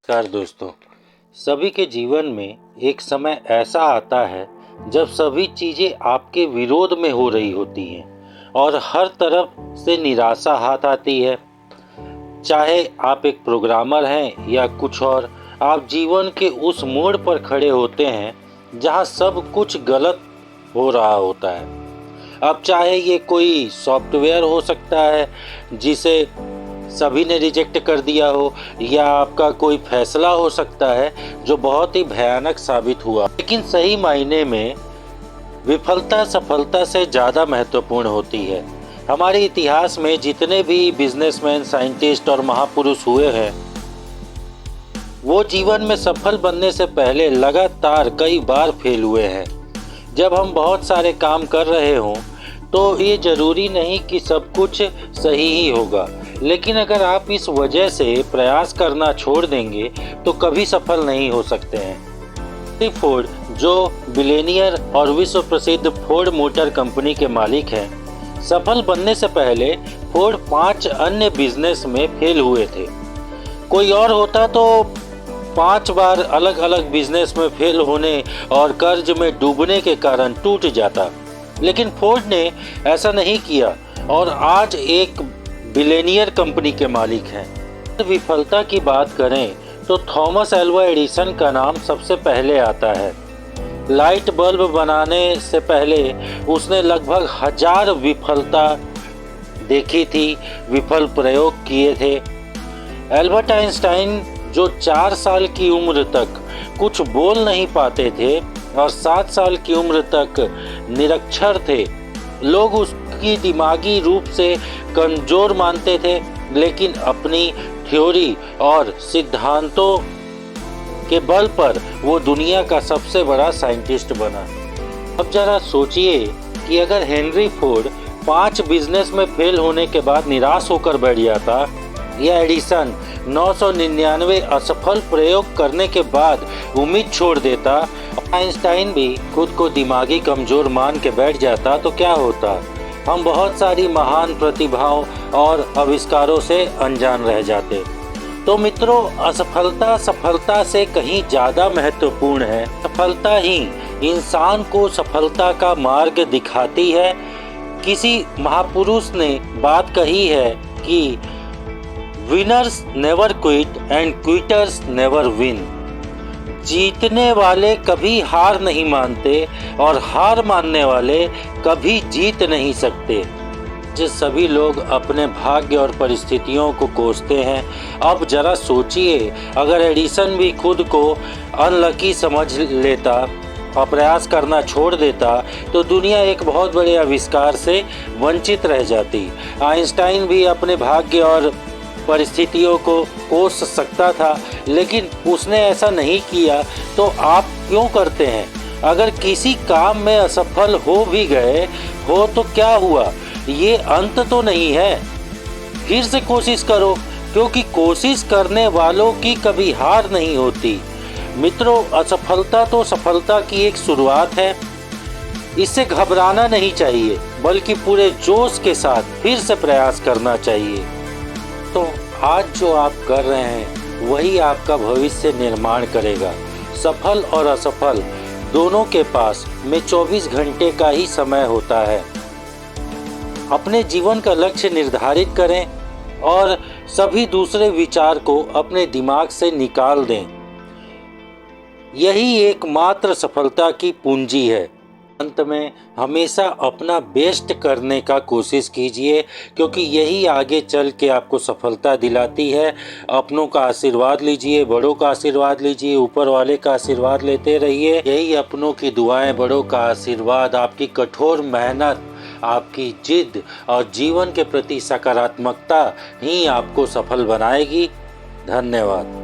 नमस्कार दोस्तों। सभी के जीवन में एक समय ऐसा आता है जब सभी चीज़ें आपके विरोध में हो रही होती हैं और हर तरफ से निराशा हाथ आती है। चाहे आप एक प्रोग्रामर हैं या कुछ और, आप जीवन के उस मोड़ पर खड़े होते हैं जहां सब कुछ गलत हो रहा होता है। अब चाहे ये कोई सॉफ्टवेयर हो सकता है जिसे सभी ने रिजेक्ट कर दिया हो, या आपका कोई फैसला हो सकता है जो बहुत ही भयानक साबित हुआ। लेकिन सही मायने में विफलता सफलता से ज़्यादा महत्वपूर्ण होती है। हमारे इतिहास में जितने भी बिजनेसमैन, साइंटिस्ट और महापुरुष हुए हैं, वो जीवन में सफल बनने से पहले लगातार कई बार फेल हुए हैं। जब हम बहुत सारे काम कर रहे हों तो ये ज़रूरी नहीं कि सब कुछ सही ही होगा, लेकिन अगर आप इस वजह से प्रयास करना छोड़ देंगे तो कभी सफल नहीं हो सकते हैं। हेनरी फोर्ड, जो बिलियनियर और विश्व प्रसिद्ध फोर्ड मोटर कंपनी के मालिक हैं, सफल बनने से पहले फोर्ड 5 अन्य बिजनेस में फेल हुए थे। कोई और होता तो 5 बार अलग अलग बिजनेस में फेल होने और कर्ज में डूबने के कारण टूट जाता, लेकिन फोर्ड ने ऐसा नहीं किया और आज एक बिलियनियर कंपनी के मालिक हैं। विफलता की बात करें तो थॉमस एल्वा एडिसन का नाम सबसे पहले आता है। लाइट बल्ब बनाने से पहले उसने लगभग 1000 विफलता देखी थी, विफल प्रयोग किए थे। एल्बर्ट आइंस्टाइन, जो 4 साल की उम्र तक कुछ बोल नहीं पाते थे और 7 साल की उम्र तक निरक्षर थे, लोग उसकी दिमागी रूप से कमजोर मानते थे, लेकिन अपनी थ्योरी और सिद्धांतों के बल पर वो दुनिया का सबसे बड़ा साइंटिस्ट बना। अब जरा सोचिए कि अगर हेनरी फोर्ड 5 बिजनेस में फेल होने के बाद निराश होकर बैठ जाता, या एडिसन 999 असफल प्रयोग करने के बाद उम्मीद छोड़ देता, आइंस्टाइन भी खुद को दिमागी कमजोर मान के बैठ जाता, तो क्या होता? हम बहुत सारी महान प्रतिभाओं और आविष्कारों से अनजान रह जाते। तो मित्रों, असफलता सफलता से कहीं ज़्यादा महत्वपूर्ण है। सफलता ही इंसान को सफलता का मार्ग दिखाती है। किसी महापुरुष ने बात कही है कि winners never quit and quitters never win. जीतने वाले कभी हार नहीं मानते और हार मानने वाले कभी जीत नहीं सकते। जो सभी लोग अपने भाग्य और परिस्थितियों को कोसते हैं, अब जरा सोचिए, अगर एडिसन भी खुद को अनलकी समझ लेता और प्रयास करना छोड़ देता तो दुनिया एक बहुत बड़े आविष्कार से वंचित रह जाती। आइंस्टाइन भी अपने भाग्य और परिस्थितियों को कोस सकता था, लेकिन उसने ऐसा नहीं किया। तो आप क्यों करते हैं? अगर किसी काम में असफल हो भी गए हो तो क्या हुआ, ये अंत तो नहीं है। फिर से कोशिश करो, क्योंकि कोशिश करने वालों की कभी हार नहीं होती। मित्रों, असफलता तो सफलता की एक शुरुआत है। इससे घबराना नहीं चाहिए, बल्कि पूरे जोश के साथ फिर से प्रयास करना चाहिए। तो आज जो आप कर रहे हैं वही आपका भविष्य निर्माण करेगा। सफल और असफल दोनों के पास में 24 घंटे का ही समय होता है। अपने जीवन का लक्ष्य निर्धारित करें और सभी दूसरे विचार को अपने दिमाग से निकाल दें। यही एकमात्र सफलता की पूंजी है। अंत में हमेशा अपना बेस्ट करने का कोशिश कीजिए, क्योंकि यही आगे चल के आपको सफलता दिलाती है। अपनों का आशीर्वाद लीजिए, बड़ों का आशीर्वाद लीजिए, ऊपर वाले का आशीर्वाद लेते रहिए। यही अपनों की दुआएं, बड़ों का आशीर्वाद, आपकी कठोर मेहनत, आपकी जिद और जीवन के प्रति सकारात्मकता ही आपको सफल बनाएगी। धन्यवाद।